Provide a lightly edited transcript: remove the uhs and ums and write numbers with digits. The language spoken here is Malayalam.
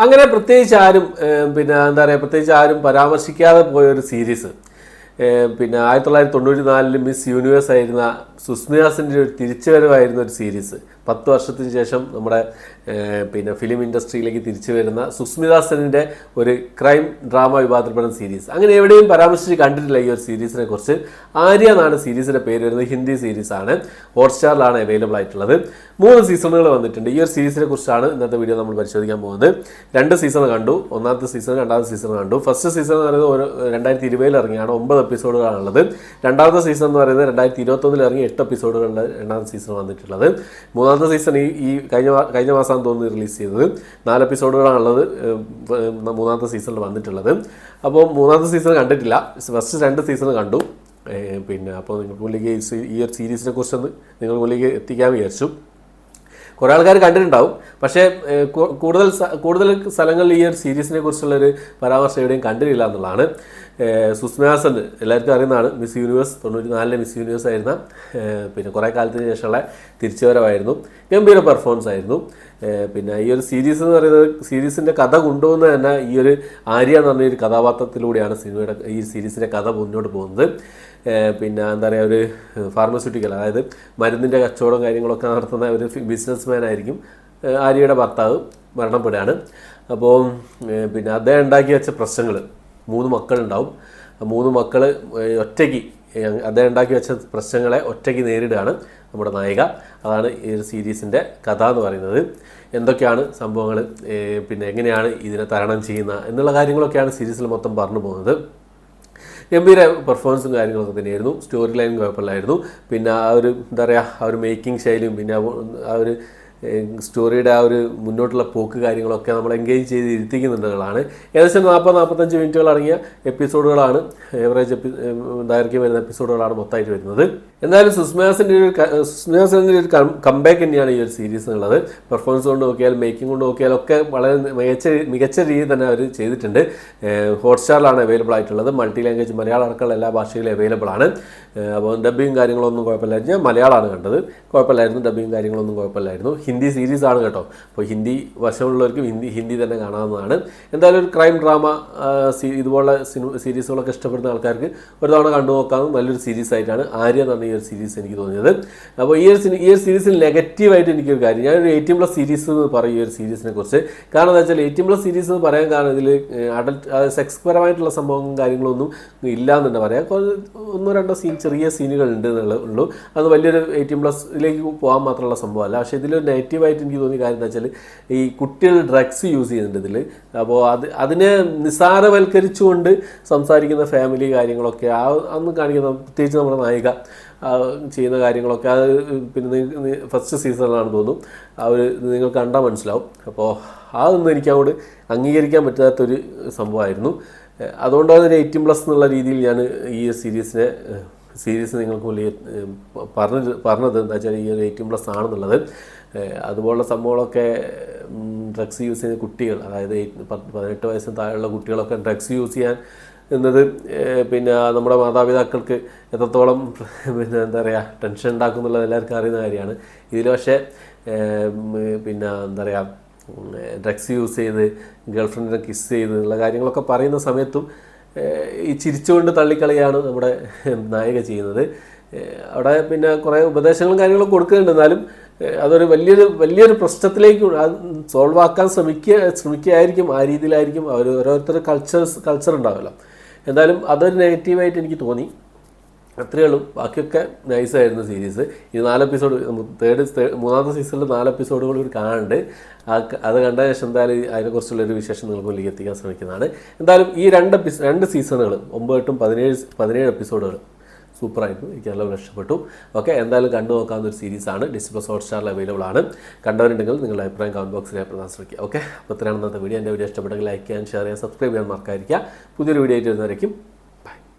അങ്ങനെ പ്രത്യേകിച്ച് ആരും പിന്നെ എന്താ പറയുക പ്രത്യേകിച്ച് ആരും പരാമർശിക്കാതെ പോയൊരു സീരീസ് പിന്നെ 1994 മിസ് യൂണിവേഴ്സ് ആയിരുന്ന സുസ്മിതാസിൻ്റെ ഒരു തിരിച്ചുവരവായിരുന്ന ഒരു സീരീസ് 10 വർഷത്തിന് ശേഷം നമ്മുടെ പിന്നെ ഫിലിം ഇൻഡസ്ട്രിയിലേക്ക് തിരിച്ചു വരുന്ന സുസ്മിതാസനിൻ്റെ ഒരു ക്രൈം ഡ്രാമ വിഭാഗത്തിൽപ്പെടുന്ന സീരീസ്. അങ്ങനെ എവിടെയും പരാമർശിച്ച് കണ്ടിട്ടില്ല ഈ ഒരു സീരീസിനെ കുറിച്ച്. ആര്യ എന്നാണ് സീരീസിൻ്റെ പേര് വരുന്നത്. ഹിന്ദി സീരീസാണ്. ഹോട്ട്സ്റ്റാറിലാണ് അവൈലബിൾ ആയിട്ടുള്ളത്. 3 സീസണുകൾ വന്നിട്ടുണ്ട്. ഈ ഒരു സീരീസിനെ കുറിച്ചാണ് ഇന്നത്തെ വീഡിയോ നമ്മൾ പരിശോധിക്കാൻ പോകുന്നത്. 2 സീസൺ കണ്ടു. ഒന്നാമത്തെ സീസൺ, രണ്ടാമത്തെ സീസൺ കണ്ടു. ഫസ്റ്റ് സീസൺ എന്ന് പറയുന്നത് 2020 ഇറങ്ങിയാണ്. 9 എപ്പിസോഡുകളാണുള്ളത്. രണ്ടാമത്തെ സീസൺ എന്ന് പറയുന്നത് 2021 ഇറങ്ങി 8 എപ്പിസോഡുകളുടെ രണ്ടാമത്തെ സീസൺ വന്നിട്ടുള്ളത്. മൂന്നാമത്തെ സീസൺ ഈ കഴിഞ്ഞ മാസം തോന്നി റിലീസ് ചെയ്തത്. 4 എപ്പിസോഡുകളാണുള്ളത് മൂന്നാമത്തെ സീസണിൽ വന്നിട്ടുള്ളത്. അപ്പോൾ മൂന്നാമത്തെ സീസൺ കണ്ടിട്ടില്ല. ഫസ്റ്റ് 2 സീസൺ കണ്ടു. പിന്നെ അപ്പോൾ നിങ്ങൾക്ക് മുന്നിലേക്ക് ഈ ഒരു സീരീസിനെ കുറിച്ചൊന്ന് നിങ്ങൾ മുന്നിലേക്ക് എത്തിക്കാൻ വിചാരിച്ചു. കുറേ ആൾക്കാർ കണ്ടിട്ടുണ്ടാവും. പക്ഷേ കൂടുതൽ സ്ഥലങ്ങളിൽ ഈ ഒരു സീരീസിനെ കുറിച്ചുള്ളൊരു പരാമർശം എവിടെയും കണ്ടിട്ടില്ല എന്നുള്ളതാണ്. സുസ്മിതാസൻ എല്ലാവർക്കും അറിയുന്നതാണ്. മിസ് യൂണിവേഴ്സ് 94 മിസ് യൂണിവേഴ്സ് ആയിരുന്ന പിന്നെ കുറേ കാലത്തിന് ശേഷമുള്ള തിരിച്ചുവരവായിരുന്നു. ഗംഭീര പെർഫോമൻസ് ആയിരുന്നു. പിന്നെ ഈ ഒരു സീരീസ് എന്ന് പറയുന്നത് സീരീസിൻ്റെ കഥ കൊണ്ടുപോകുന്നത് തന്നെ ഈ ഒരു ആര്യ എന്ന് പറഞ്ഞൊരു കഥാപാത്രത്തിലൂടെയാണ് ഈ സീരീസിൻ്റെ കഥ മുന്നോട്ട് പോകുന്നത്. പിന്നെ എന്താ പറയുക, ഒരു ഫാർമസ്യൂട്ടിക്കൽ, അതായത് മരുന്നിൻ്റെ കച്ചവടം കാര്യങ്ങളൊക്കെ നടത്തുന്ന ഒരു ബിസിനസ്മാൻ ആയിരിക്കും ആര്യയുടെ ഭർത്താവ്. മരണപ്പെടുകയാണ്. അപ്പോൾ പിന്നെ അദ്ദേഹം ഉണ്ടാക്കി വെച്ച പ്രശ്നങ്ങൾ, 3 മക്കളുണ്ടാവും. 3 മക്കൾ ഒറ്റയ്ക്ക് അദ്ദേഹം ഉണ്ടാക്കി വെച്ച പ്രശ്നങ്ങളെ ഒറ്റയ്ക്ക് നേരിടുകയാണ് നമ്മുടെ നായിക. അതാണ് ഈ ഒരു സീരീസിൻ്റെ കഥ എന്ന് പറയുന്നത്. എന്തൊക്കെയാണ് സംഭവങ്ങൾ, പിന്നെ എങ്ങനെയാണ് ഇതിനെ തരണം ചെയ്യുന്ന എന്നുള്ള കാര്യങ്ങളൊക്കെയാണ് സീരീസിൽ മൊത്തം പറഞ്ഞു പോകുന്നത്. ഗംഭീര പെർഫോമൻസും കാര്യങ്ങളൊക്കെ തന്നെയായിരുന്നു. സ്റ്റോറി ലൈനും കുഴപ്പമില്ലായിരുന്നു. പിന്നെ ആ ഒരു എന്താ പറയുക, ആ ഒരു മേക്കിംഗ് ശൈലിയും പിന്നെ ആ ഒരു സ്റ്റോറിയുടെ ആ ഒരു മുന്നോട്ടുള്ള പോക്ക് കാര്യങ്ങളൊക്കെ നമ്മൾ എൻഗേജ് ചെയ്ത് ഇരുത്തിക്കുന്നുള്ളതാണ്. ഏകദേശം 40-45 മിനിറ്റുകൾ അടങ്ങിയ എപ്പിസോഡുകളാണ്, ഏവറേജ് ദൈർഘ്യം വരുന്ന എപ്പിസോഡുകളാണ് മൊത്തമായിട്ട് വരുന്നത്. എന്തായാലും സുസ്മിതാസിൻ്റെ ഒരു കംബാക്ക് തന്നെയാണ് ഈ ഒരു സീരീസ് ഉള്ളത്. പെർഫോമൻസ് കൊണ്ട് നോക്കിയാൽ, മേക്കിംഗ് കൊണ്ട് നോക്കിയാൽ ഒക്കെ വളരെ മികച്ച രീതിയിൽ തന്നെ അവർ ചെയ്തിട്ടുണ്ട്. ഹോട്ട്സ്റ്റാറിലാണ് അവൈലബിൾ ആയിട്ടുള്ളത്. മൾട്ടി ലാംഗ്വേജ്, മലയാളം അടക്കമുള്ള എല്ലാ ഭാഷയിലും അവൈലബിൾ ആണ്. അപ്പോൾ ഡബ്ബിങ് കാര്യങ്ങളൊന്നും കുഴപ്പമില്ലായിരുന്നു. ഞാൻ മലയാളമാണ് കണ്ടത്. കുഴപ്പമില്ലായിരുന്നു. ഡബ്ബിങ് കാര്യങ്ങളൊന്നും കുഴപ്പമില്ലായിരുന്നു. ഹിന്ദി സീരീസാണ് കേട്ടോ. അപ്പോൾ ഹിന്ദി വശമുള്ളവർക്ക് ഹിന്ദി തന്നെ കാണാവുന്നതാണ്. എന്തായാലും ഒരു ക്രൈം ഡ്രാമ ഇതുപോലുള്ള സീരീസുകളൊക്കെ ഇഷ്ടപ്പെടുന്ന ആൾക്കാർക്ക് ഒരു തവണ കണ്ടു നോക്കാവുന്ന നല്ലൊരു സീരീസ് ആയിട്ടാണ് ആര്യ എന്ന് പറഞ്ഞ ഈ ഒരു സീരീസ് എനിക്ക് തോന്നിയത്. അപ്പോൾ ഈ ഒരു സീരീസിൽ നെഗറ്റീവായിട്ട് എനിക്കൊരു കാര്യം, ഞാനൊരു 18+ സീരീസ് എന്ന് പറയും ഈ ഒരു സീരീസിനെ കുറിച്ച്. കാരണം എന്താ വെച്ചാൽ 18+ സീരീസ് എന്ന് പറയാൻ കാരണം ഇതിൽ സെക്സ് പരമായിട്ടുള്ള സംഭവങ്ങളും കാര്യങ്ങളൊന്നും ഇല്ല എന്ന് തന്നെ പറയാം. 1-2 ചെറിയ സീനുകൾ ഉണ്ട് എന്നുള്ളൂ. അത് വലിയൊരു 18+ലേക്ക് പോകാൻ മാത്രമുള്ള സംഭവമല്ല. പക്ഷേ ഇതിലൊരു നെഗറ്റീവായിട്ട് എനിക്ക് തോന്നിയ കാര്യം എന്താ വെച്ചാൽ ഈ കുട്ടികൾ ഡ്രഗ്സ് യൂസ് ചെയ്യുന്നുണ്ട് ഇതിൽ. അപ്പോൾ അതിനെ നിസ്സാരവൽക്കരിച്ചുകൊണ്ട് സംസാരിക്കുന്ന ഫാമിലി കാര്യങ്ങളൊക്കെ അന്ന് കാണിക്കുന്ന, പ്രത്യേകിച്ച് നമ്മുടെ നായിക ചെയ്യുന്ന കാര്യങ്ങളൊക്കെ അത് പിന്നെ ഫസ്റ്റ് സീസണിലാണെന്ന് തോന്നുന്നു. നിങ്ങൾ കണ്ടാൽ മനസ്സിലാവും. അപ്പോൾ അതൊന്നും എനിക്ക് അങ്ങോട്ട് അംഗീകരിക്കാൻ പറ്റാത്തൊരു സംഭവമായിരുന്നു. അതുകൊണ്ടാണ് ഒരു 18+ എന്നുള്ള രീതിയിൽ ഞാൻ ഈ സീരീസ് നിങ്ങൾക്ക് മുന്നിൽ പറഞ്ഞത് എന്താ വെച്ചാൽ ഈ ഒരു 18+ ആണെന്നുള്ളത്. അതുപോലുള്ള സംഭവങ്ങളൊക്കെ ഡ്രഗ്സ് യൂസ് ചെയ്യുന്ന കുട്ടികൾ, അതായത് 18 വയസ്സിന് താഴെയുള്ള കുട്ടികളൊക്കെ ഡ്രഗ്സ് യൂസ് ചെയ്യാൻ എന്നത് പിന്നെ നമ്മുടെ മാതാപിതാക്കൾക്ക് എത്രത്തോളം പിന്നെ എന്താ പറയുക ടെൻഷൻ ഉണ്ടാക്കും എന്നുള്ളത് എല്ലാവർക്കും അറിയുന്ന കാര്യമാണ്. ഇതിൽ പക്ഷേ പിന്നെ എന്താ പറയുക ഡ്രഗ്സ് യൂസ് ചെയ്ത് ഗേൾഫ്രണ്ടിനെ കിസ് ചെയ്ത് എന്നുള്ള കാര്യങ്ങളൊക്കെ പറയുന്ന സമയത്തും ഈ ചിരിച്ചുകൊണ്ട് തള്ളിക്കളിയാണ് നമ്മുടെ നായിക ചെയ്യുന്നത്. അവിടെ പിന്നെ കുറേ ഉപദേശങ്ങളും കാര്യങ്ങളും കൊടുക്കുന്നുണ്ട്. എന്നാലും അതൊരു വലിയൊരു പ്രശ്നത്തിലേക്ക് സോൾവ് ആക്കാൻ ശ്രമിക്കുകയായിരിക്കും. ആ രീതിയിലായിരിക്കും അവർ ഓരോരുത്തർ കൾച്ചർ ഉണ്ടാവില്ല. എന്തായാലും അതൊരു നെഗറ്റീവായിട്ട് എനിക്ക് തോന്നി. അത്രയേ ഉള്ളൂ. ബാക്കിയൊക്കെ നൈസായിരുന്നു സീരീസ്. ഈ 4 എപ്പിസോഡ്, മൂന്നാമത്തെ സീസണിൽ 4 എപ്പിസോഡുകൾ കൂടി കാണാനുണ്ട്. അത് കണ്ട ശേഷം എന്തായാലും അതിനെക്കുറിച്ചുള്ളൊരു വിശേഷം നിങ്ങൾക്ക് മുന്നിലേക്ക് എത്തിക്കാൻ ശ്രമിക്കുന്നതാണ്. എന്തായാലും ഈ 2 സീസണുകൾ 9-8 17 എപ്പിസോഡുകൾ സൂപ്പറായിരുന്നു. എനിക്ക് നല്ലപോലെ ഇഷ്ടപ്പെട്ടു. ഓക്കെ, എന്തായാലും കണ്ടു നോക്കാവുന്ന ഒരു സീരീസാണ്. ഡിസ്നി+ ഹോട്ട്സ്റ്റാറിൽ അവൈലബിൾ ആണ്. കണ്ടവരുണ്ടെങ്കിൽ നിങ്ങളുടെ അഭിപ്രായം കമൻറ്റ് ബോക്സിൽ പ്രധാനം ശ്രമിക്കുക. ഓക്കെ, അപ്പോൾ ഇത്രയാണ് ഇന്നത്തെ വീഡിയോ. എൻ്റെ വീഡിയോ ഇഷ്ടപ്പെട്ടെങ്കിൽ ലൈക്ക് ചെയ്യാൻ, ഷെയർ ചെയ്യാൻ, സബ്സ്ക്രൈബ് ചെയ്യാൻ മറക്കാതിരിക്കുക. പുതിയൊരു വീഡിയോ ആയിട്ട് വരുന്നവരേക്കും